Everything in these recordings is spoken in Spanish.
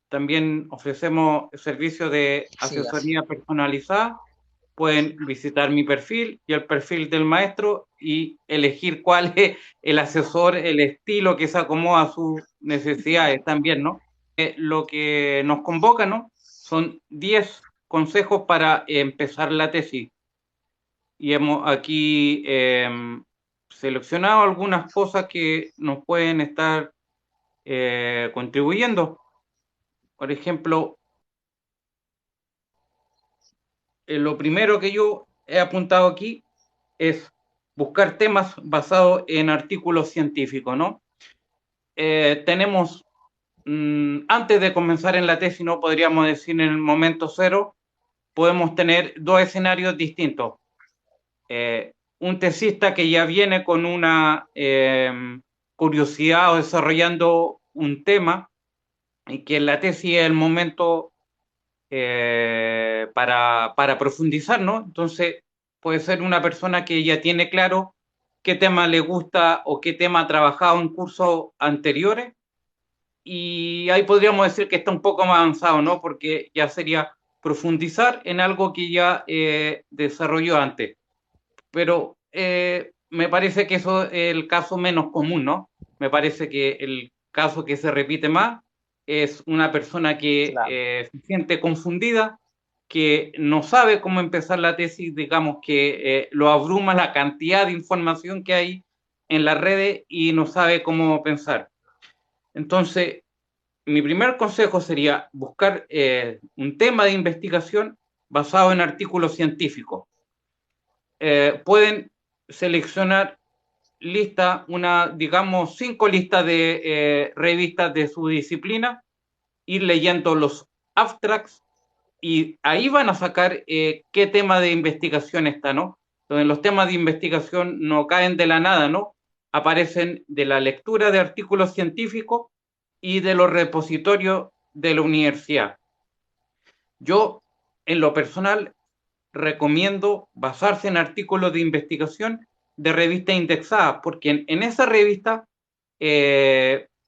también ofrecemos servicios de Sí, así. asesoría personalizada. Pueden visitar mi perfil y el perfil del maestro y elegir cuál es el asesor, el estilo que se acomoda a sus necesidades también, ¿no? Lo que nos convoca, ¿no? Son 10 consejos para empezar la tesis y hemos aquí seleccionado algunas cosas que nos pueden estar contribuyendo. Por ejemplo, lo primero que yo he apuntado aquí es buscar temas basados en artículos científicos, ¿no? Tenemos, antes de comenzar en la tesis, no podríamos decir en el momento cero, podemos tener dos escenarios distintos. Un tesista que ya viene con una curiosidad o desarrollando un tema y que en la tesis es el momento para profundizar, ¿no? Entonces, puede ser una persona que ya tiene claro qué tema le gusta o qué tema ha trabajado en cursos anteriores y ahí podríamos decir que está un poco más avanzado, ¿no? Porque ya sería profundizar en algo que ya desarrolló antes. Pero me parece que eso es el caso menos común, ¿no? Me parece que el caso que se repite más es una persona que Claro. se siente confundida, que no sabe cómo empezar la tesis, digamos que lo abruma la cantidad de información que hay en las redes y no sabe cómo pensar. Entonces, mi primer consejo sería buscar un tema de investigación basado en artículos científicos. Pueden seleccionar digamos, 5 listas de revistas de su disciplina, ir leyendo los abstracts y ahí van a sacar qué tema de investigación está, ¿no? Entonces los temas de investigación no caen de la nada, ¿no? Aparecen de la lectura de artículos científicos y de los repositorios de la universidad. Yo, en lo personal, recomiendo basarse en artículos de investigación de revistas indexadas, porque en esa revista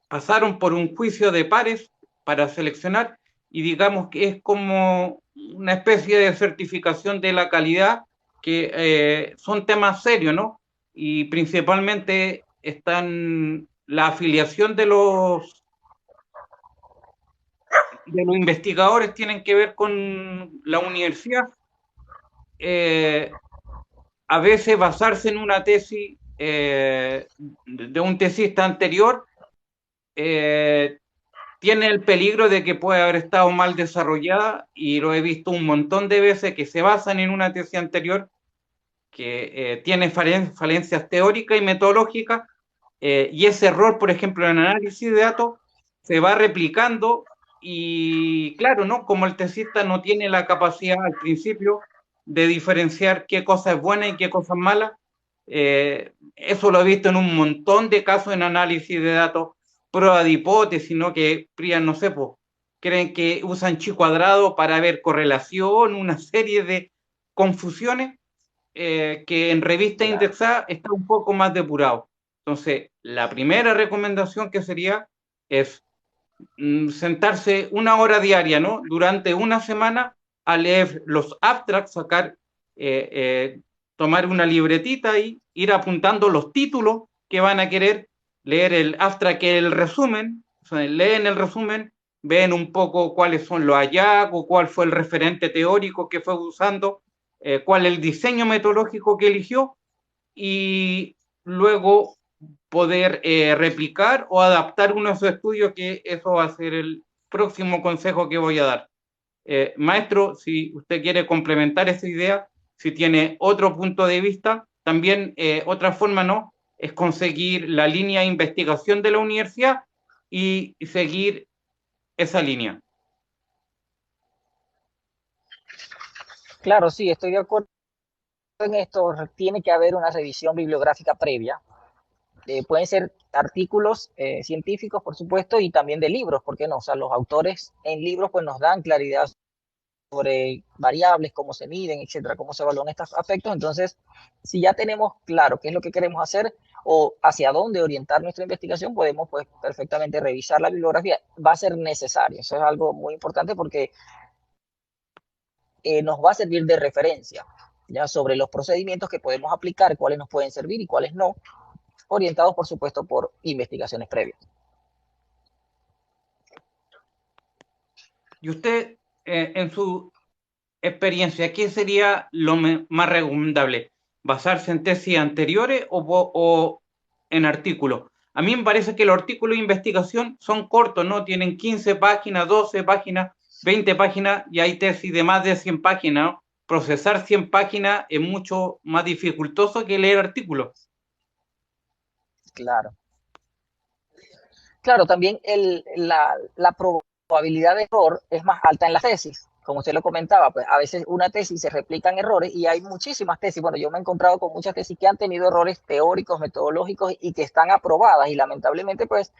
pasaron por un juicio de pares para seleccionar y digamos que es como una especie de certificación de la calidad, que son temas serios, ¿no? Y principalmente están la afiliación de los investigadores tienen que ver con la universidad. Eh, a veces basarse en una tesis de un tesista anterior eh, tiene el peligro de que puede haber estado mal desarrollada y lo he visto un montón de veces que se basan en una tesis anterior que tiene falencias teóricas y metodológicas y ese error, por ejemplo, en análisis de datos se va replicando y claro, ¿no? Como el tesista no tiene la capacidad al principio de diferenciar qué cosa es buena y qué cosa es mala, eso lo he visto en un montón de casos en análisis de datos, prueba de hipótesis, ¿no? Que PRIA, no sé, pues, creen que usan chi cuadrado para ver correlación, una serie de confusiones que en revista Claro. indexada está un poco más depurado. Entonces, la primera recomendación que sería es sentarse una hora diaria, ¿no? Durante una semana a leer los abstracts, eh, eh, tomar una libretita y ir apuntando los títulos que van a querer leer el abstract, que es el resumen, o sea, leen el resumen, ven un poco cuáles son los hallazgos, cuál fue el referente teórico que fue usando, cuál es el diseño metodológico que eligió y luego poder replicar o adaptar uno de esos estudios, que eso va a ser el próximo consejo que voy a dar. Maestro, si usted quiere complementar esa idea, si tiene otro punto de vista, también otra forma, ¿no? Es conseguir la línea de investigación de la universidad y seguir esa línea. Claro, sí, estoy de acuerdo en esto. Tiene que haber una revisión bibliográfica previa. Pueden ser artículos científicos, por supuesto, y también de libros, ¿por qué no? O sea, los autores en libros pues nos dan claridad sobre variables, cómo se miden, etcétera, cómo se evalúan estos aspectos. Entonces, si ya tenemos claro qué es lo que queremos hacer o hacia dónde orientar nuestra investigación, podemos pues perfectamente revisar la bibliografía. Va a ser necesario, eso es algo muy importante porque nos va a servir de referencia ya sobre los procedimientos que podemos aplicar, cuáles nos pueden servir y cuáles no, orientados por supuesto por investigaciones previas. Y usted, en su experiencia, ¿qué sería lo más recomendable? ¿Basarse en tesis anteriores o en artículos? A mí me parece que los artículos de investigación son cortos, ¿no? Tienen 15 páginas, 12 páginas, 20 páginas, y hay tesis de más de 100 páginas, ¿no? Procesar 100 páginas es mucho más dificultoso que leer artículos. Claro. Claro, también la probabilidad de error es más alta en la tesis. Como usted lo comentaba, pues a veces una tesis se replican errores y hay muchísimas tesis. Bueno, yo me he encontrado con muchas tesis que han tenido errores teóricos, metodológicos y que están aprobadas y lamentablemente pues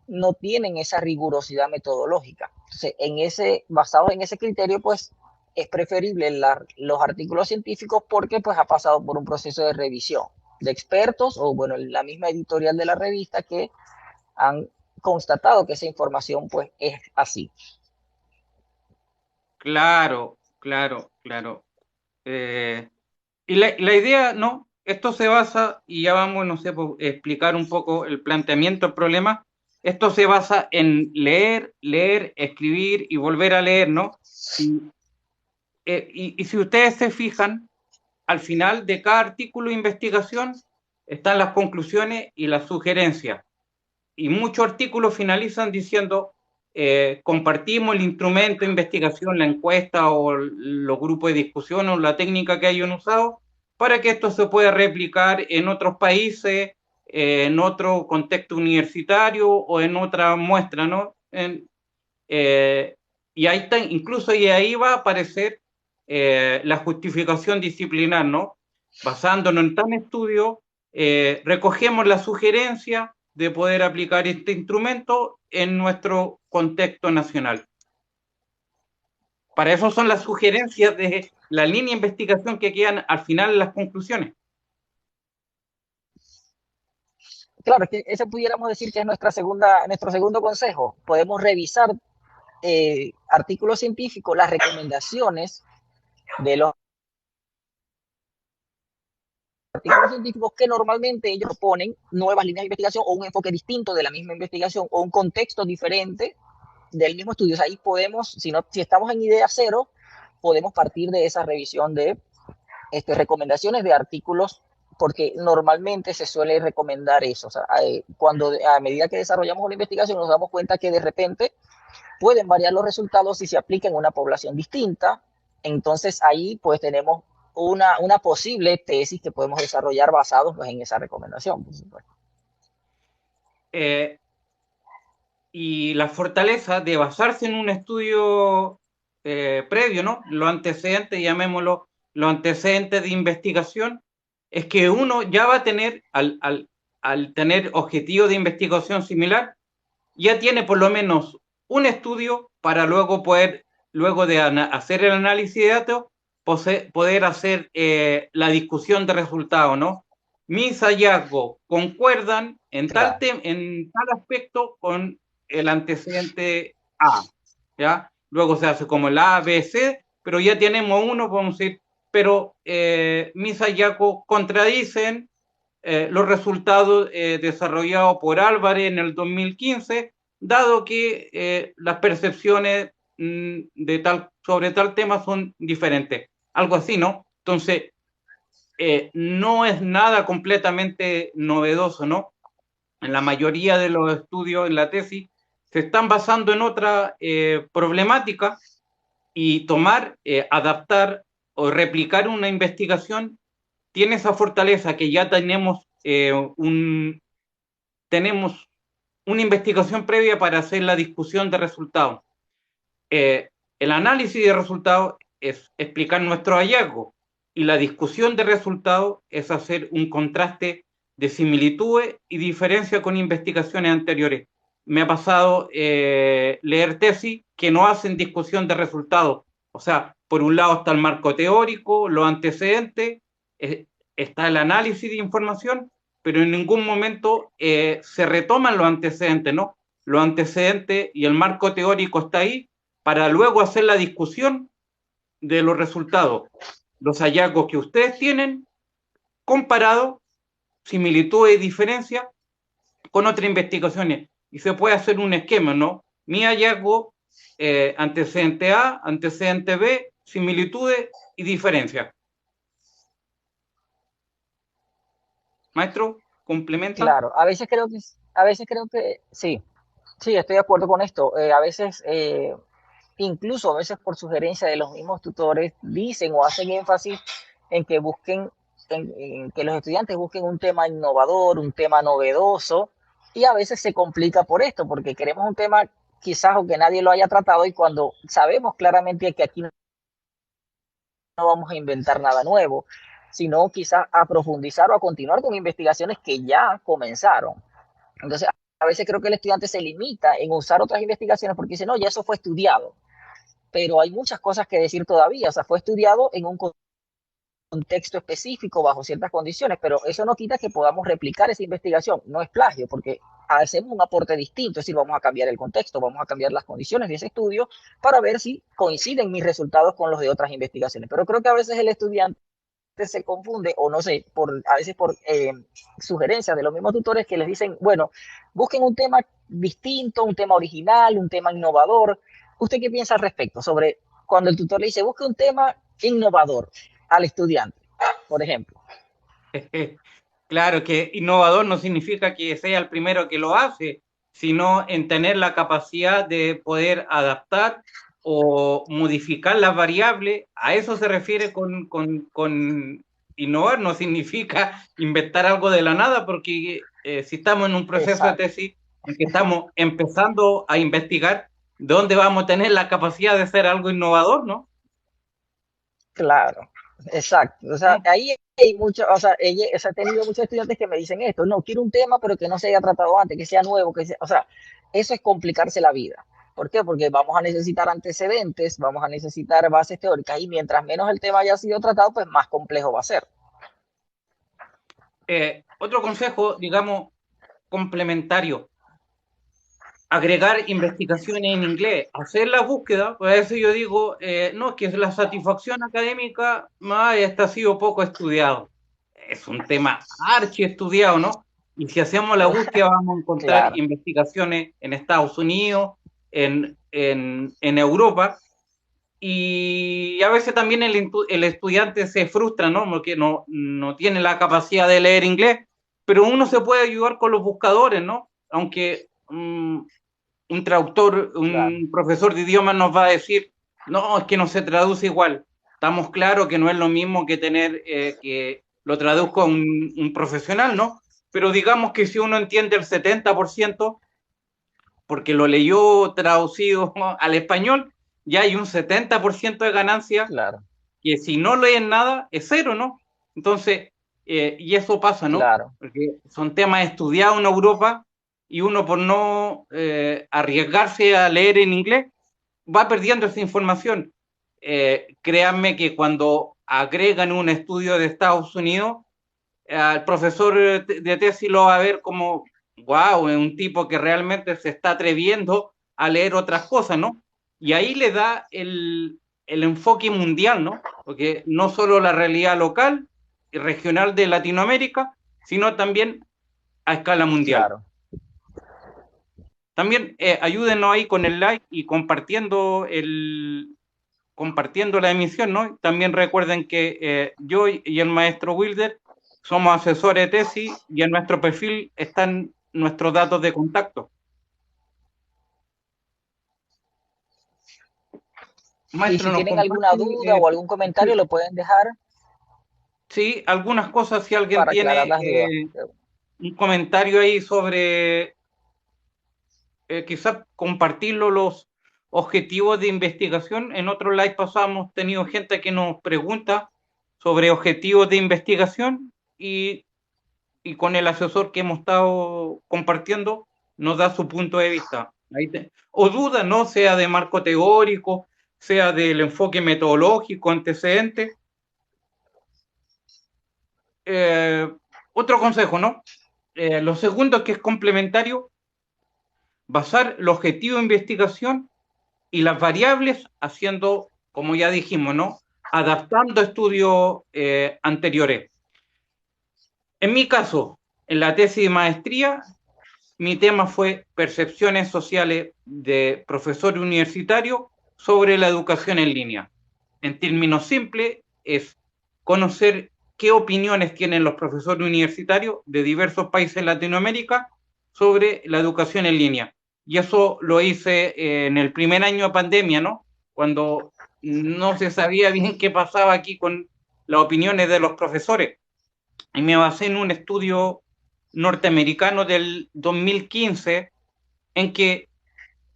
no tienen esa rigurosidad metodológica. Entonces, basado en ese criterio, pues es preferible los artículos científicos porque pues ha pasado por un proceso de revisión de expertos o bueno, la misma editorial de la revista que han constatado que esa información pues es así. Claro, claro, claro. Y la idea, ¿no? Esto se basa, y ya vamos, no sé, por explicar un poco el planteamiento del problema. Esto se basa en leer, leer, escribir y volver a leer, ¿no? Y, y si ustedes se fijan, al final de cada artículo de investigación están las conclusiones y las sugerencias. Y muchos artículos finalizan diciendo, compartimos el instrumento de investigación, la encuesta o los grupos de discusión o la técnica que hayan usado para que esto se pueda replicar en otros países, en otro contexto universitario o en otra muestra, ¿no? Eh, y ahí está, incluso y ahí va a aparecer la justificación disciplinar, ¿no? Basándonos en tal estudio, recogemos la sugerencia de poder aplicar este instrumento en nuestro contexto nacional. Para eso son las sugerencias de la línea de investigación que quedan al final en las conclusiones. Claro, es que ese pudiéramos decir que es nuestro segundo consejo. Podemos revisar artículos científicos, las recomendaciones de los artículos científicos que normalmente ellos proponen nuevas líneas de investigación o un enfoque distinto de la misma investigación o un contexto diferente del mismo estudio. O sea, ahí podemos, si estamos en idea cero, podemos partir de esa revisión de recomendaciones de artículos, porque normalmente se suele recomendar eso. O sea, cuando a medida que desarrollamos una investigación nos damos cuenta que de repente pueden variar los resultados si se aplica en una población distinta. Entonces ahí pues tenemos una posible tesis que podemos desarrollar basados pues, en esa recomendación, por supuesto. Y la fortaleza de basarse en un estudio previo, ¿no? Los antecedentes, llamémoslo, los antecedentes de investigación, es que uno ya va a tener, al tener objetivo de investigación similar, ya tiene por lo menos un estudio para luego poder, luego de hacer el análisis de datos, poder hacer la discusión de resultados, ¿no? Mis hallazgos concuerdan Claro. en tal aspecto con el antecedente A, ¿ya? Luego se hace como el A, B, C, pero ya tenemos uno, podemos decir, pero mis hallazgos contradicen los resultados desarrollados por Álvarez en el 2015, dado que las percepciones sobre tal tema son diferentes. Algo así, ¿no? Entonces, no es nada completamente novedoso, ¿no? En la mayoría de los estudios en la tesis se están basando en otra problemática y tomar, adaptar o replicar una investigación tiene esa fortaleza que ya tenemos una investigación previa para hacer la discusión de resultados. El análisis de resultados es explicar nuestro hallazgo y la discusión de resultados es hacer un contraste de similitudes y diferencia con investigaciones anteriores. Me ha pasado leer tesis que no hacen discusión de resultados. O sea, por un lado está el marco teórico, los antecedentes, está el análisis de información, pero en ningún momento se retoman los antecedentes, ¿no? Los antecedentes y el marco teórico está ahí para luego hacer la discusión de los resultados, los hallazgos que ustedes tienen, comparados, similitudes y diferencias con otras investigaciones. Y se puede hacer un esquema, ¿no? Mi hallazgo, antecedente A, antecedente B, similitudes y diferencias. Maestro, ¿complementa? Claro, a veces creo que sí, sí, estoy de acuerdo con esto. A veces, incluso a veces por sugerencia de los mismos tutores, dicen o hacen énfasis en que busquen, en que los estudiantes busquen un tema innovador, un tema novedoso, y a veces se complica por esto, porque queremos un tema quizás o que nadie lo haya tratado y cuando sabemos claramente que aquí no vamos a inventar nada nuevo, sino quizás a profundizar o a continuar con investigaciones que ya comenzaron. Entonces, a veces creo que el estudiante se limita en usar otras investigaciones porque dice, no, ya eso fue estudiado, pero hay muchas cosas que decir todavía, o sea, fue estudiado en un contexto específico, bajo ciertas condiciones, pero eso no quita que podamos replicar esa investigación, no es plagio, porque hacemos un aporte distinto, es decir, vamos a cambiar el contexto, vamos a cambiar las condiciones de ese estudio para ver si coinciden mis resultados con los de otras investigaciones. Pero creo que a veces el estudiante se confunde, o no sé, a veces por sugerencias de los mismos tutores que les dicen, bueno, busquen un tema distinto, un tema original, un tema innovador. ¿Usted qué piensa al respecto sobre cuando el tutor le dice, busque un tema innovador al estudiante, por ejemplo? Claro que innovador no significa que sea el primero que lo hace, sino en tener la capacidad de poder adaptar o modificar las variables. A eso se refiere con innovar, no significa inventar algo de la nada, porque si estamos en un proceso de Exacto, tesis en que estamos empezando a investigar, ¿dónde vamos a tener la capacidad de hacer algo innovador, no? claro, exacto. O sea, ¿No? ahí hay mucho, o sea, he tenido muchos estudiantes que me dicen esto, no, quiero un tema, pero que no se haya tratado antes, que sea nuevo, o sea, eso es complicarse la vida. ¿Por qué? Porque vamos a necesitar antecedentes, vamos a necesitar bases teóricas y mientras menos el tema haya sido tratado, pues más complejo va a ser. Otro consejo, digamos, complementario, agregar investigaciones en inglés, hacer la búsqueda, por eso yo digo, no, es que la satisfacción académica, este ha sido poco estudiado. Es un tema archi estudiado, ¿no? Y si hacemos la búsqueda vamos a encontrar Claro, investigaciones en Estados Unidos, en Europa, y a veces también el estudiante se frustra, ¿no? Porque no tiene la capacidad de leer inglés, pero uno se puede ayudar con los buscadores, ¿no? Aunque un traductor, claro, un profesor de idiomas nos va a decir, no, es que no se traduce igual. Estamos claros que no es lo mismo que tener que lo traduzca un profesional, ¿no? Pero digamos que si uno entiende el 70%, porque lo leyó traducido al español, ya hay un 70% de ganancia claro, que si no leen nada es cero, ¿no? Entonces, y eso pasa, ¿no? claro, Porque son temas estudiados en Europa y uno por no arriesgarse a leer en inglés va perdiendo esa información. Créanme que cuando agregan un estudio de Estados Unidos, al profesor de tesis lo va a ver como, wow, es un tipo que realmente se está atreviendo a leer otras cosas, ¿no? Y ahí le da el enfoque mundial, ¿no? Porque no solo la realidad local y regional de Latinoamérica, sino también a escala mundial. claro. También ayúdenos ahí con el like y compartiendo la emisión, ¿no? También recuerden que yo y el maestro Wilder somos asesores de tesis y en nuestro perfil están nuestros datos de contacto. Y Maestro, si nos tienen alguna comparte, duda o algún comentario, lo pueden dejar sí, algunas cosas, si alguien para aclarar tiene las dudas. un comentario ahí sobre, quizás compartirlo los objetivos de investigación. En otro live pasado hemos tenido gente que nos pregunta sobre objetivos de investigación y con el asesor que hemos estado compartiendo nos da su punto de vista. O duda, ¿no? Sea de marco teórico, sea del enfoque metodológico, antecedente. Otro consejo, ¿no? Lo segundo, que es complementario, basar el objetivo de investigación y las variables haciendo, como ya dijimos, ¿no? Adaptando estudios anteriores. En mi caso, en la tesis de maestría, mi tema fue percepciones sociales de profesor universitario sobre la educación en línea. En términos simples, es conocer qué opiniones tienen los profesores universitarios de diversos países de Latinoamérica sobre la educación en línea. Y eso lo hice en el primer año de pandemia, ¿no? Cuando no se sabía bien qué pasaba aquí con las opiniones de los profesores. Y me basé en un estudio norteamericano del 2015 en que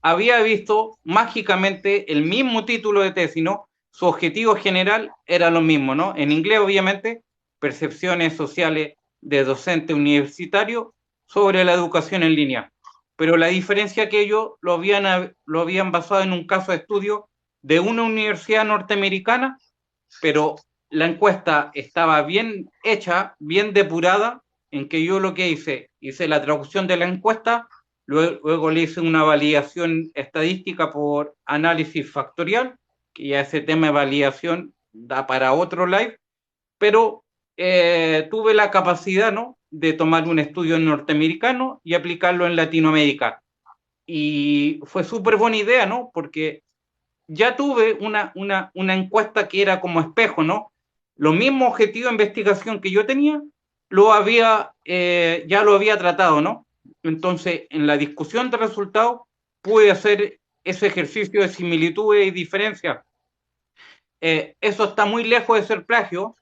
había visto mágicamente el mismo título de tesis, ¿no? Su objetivo general era lo mismo, ¿no? En inglés, obviamente, percepciones sociales de docente universitario sobre la educación en línea. Pero la diferencia que ellos lo habían basado en un caso de estudio de una universidad norteamericana, pero la encuesta estaba bien hecha, bien depurada, en que yo lo que hice la traducción de la encuesta. Luego le hice una validación estadística por análisis factorial, que ya ese tema de validación da para otro live, pero tuve la capacidad, ¿no?, de tomar un estudio norteamericano y aplicarlo en Latinoamérica. Y fue súper buena idea, ¿no? Porque ya tuve una encuesta que era como espejo, ¿no? Los mismos objetivos de investigación que yo tenía, ya lo había tratado, ¿no? Entonces, en la discusión de resultados, pude hacer ese ejercicio de similitudes y diferencias. Eso está muy lejos de ser plagio,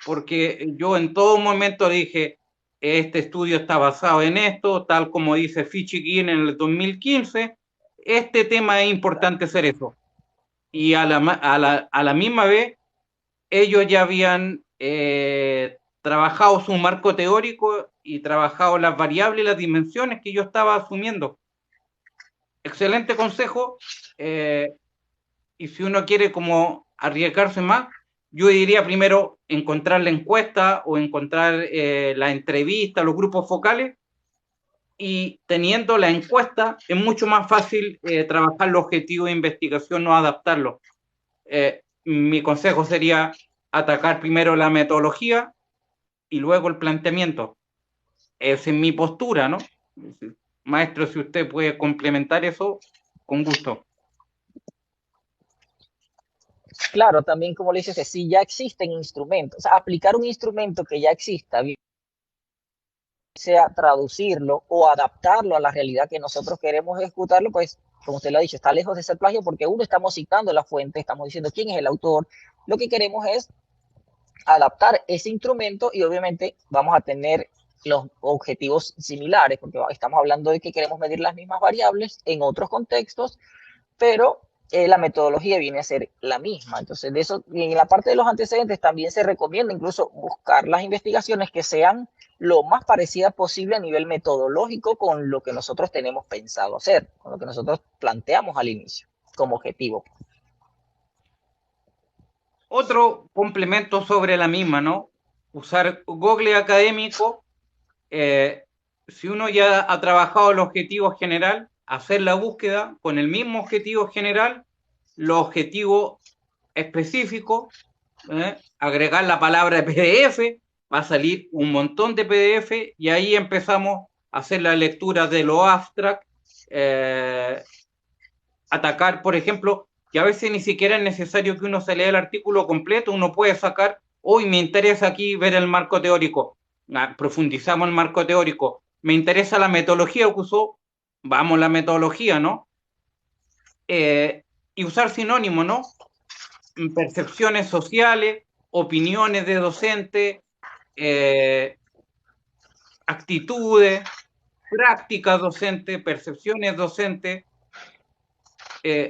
porque yo en todo momento dije, este estudio está basado en esto, tal como dice Fichikin en el 2015, este tema es importante hacer eso. Y a la misma vez, ellos ya habían trabajado su marco teórico y trabajado las variables y las dimensiones que yo estaba asumiendo. Excelente consejo. Y si uno quiere como arriesgarse más, yo diría primero encontrar la encuesta o encontrar la entrevista, los grupos focales, y teniendo la encuesta es mucho más fácil trabajar los objetivos de investigación o adaptarlos. Mi consejo sería atacar primero la metodología y luego el planteamiento. Esa es mi postura, ¿no? Maestro, si usted puede complementar eso, con gusto. Claro, también como le dices, que si ya existen instrumentos, o sea, aplicar un instrumento que ya exista, sea traducirlo o adaptarlo a la realidad que nosotros queremos ejecutarlo, pues, como usted lo ha dicho, está lejos de ser plagio porque uno, estamos citando la fuente, estamos diciendo quién es el autor, lo que queremos es adaptar ese instrumento y obviamente vamos a tener los objetivos similares, porque estamos hablando de que queremos medir las mismas variables en otros contextos, pero la metodología viene a ser la misma. Entonces, de eso, y en la parte de los antecedentes también se recomienda incluso buscar las investigaciones que sean lo más parecidas posible a nivel metodológico con lo que nosotros tenemos pensado hacer, con lo que nosotros planteamos al inicio como objetivo. Otro complemento sobre la misma, ¿no? Usar Google académico. Si uno ya ha trabajado el objetivo general, hacer la búsqueda con el mismo objetivo general, los objetivos específicos, agregar la palabra PDF, va a salir un montón de PDF y ahí empezamos a hacer la lectura de lo abstract, atacar, por ejemplo, que a veces ni siquiera es necesario que uno se lea el artículo completo, uno puede sacar, hoy me interesa aquí ver el marco teórico, profundizamos el marco teórico, me interesa la metodología que usó, vamos a la metodología, ¿no? Y usar sinónimos, ¿no? Percepciones sociales, opiniones de docentes, actitudes, prácticas docentes, percepciones docentes,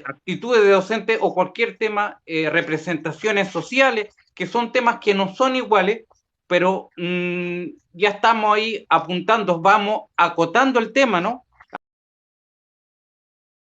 actitudes de docente o cualquier tema, representaciones sociales, que son temas que no son iguales, pero ya estamos ahí apuntando, vamos acotando el tema, ¿no?